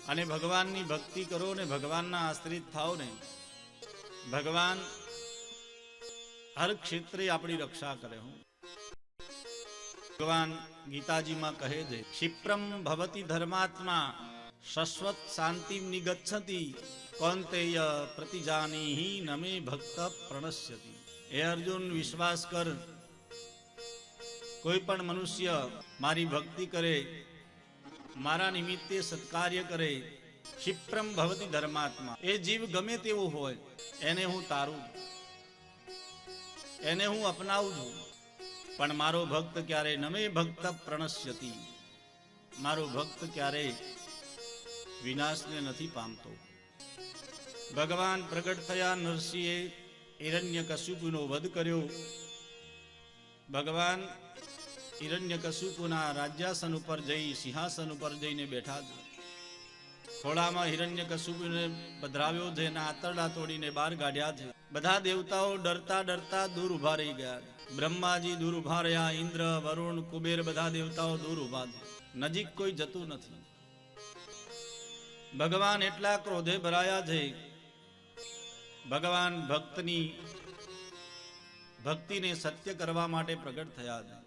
અને ભગવાનની ભક્તિ કરો ને ભગવાનના આશ્રિત થાઓ ને ભગવાન હર ક્ષેત્રે આપણી રક્ષા કરે. હું ભગવાન ગીતાજીમાં કહે છે, ક્ષિપ્રમ ભવતી ધર્માત્મા શશ્વત શાંતિ નિગચ્છતિ કૌંતેય પ્રતિજાનીહિ નમે ભક્ત પ્રણશ્યતિ. હે અર્જુન, વિશ્વાસ કર, કોઈ પણ મનુષ્ય મારી ભક્તિ કરે, મારા નિમિત્તે સત્કાર્ય કરે, ક્ષિપ્રમ ભવતી ધર્માત્મા, એ જીવ ગમે તેવો હોય એને હું તારું, એને હું અપનાવું છું, પણ મારો ભક્ત ક્યારે નમે ભક્ત પ્રણશ્યતિ, મારો ભક્ત ક્યારે વિનાશને નથી પામતો. ભગવાન પ્રગટ થયા, નરસિંહે હિરણ્યકશિપુનો વધ કર્યો. ભગવાન હિરણ્યકશિપુના રાજ્યાસન ઉપર જઈ સિંહાસન ઉપર જઈને બેઠા છે. ખોળામાં હિરણ્યકશિપુને પધરાવ્યો છે અને આંતરડા તોડીને બહાર કાઢ્યા છે. બધા દેવતાઓ ડરતા ડરતા દૂર ઉભા રહી ગયા. બ્રહ્માજી દૂર ઉભા રહ્યા, ઇન્દ્ર, વરુણ, કુબેર બધા દેવતાઓ દૂર ઉભા છે. નજીક કોઈ જતું નથી. ભગવાન એટલા ક્રોધે ભરાયા છે. ભગવાન ભક્તની ભક્તિને સત્ય કરવા માટે પ્રગટ થયા છે.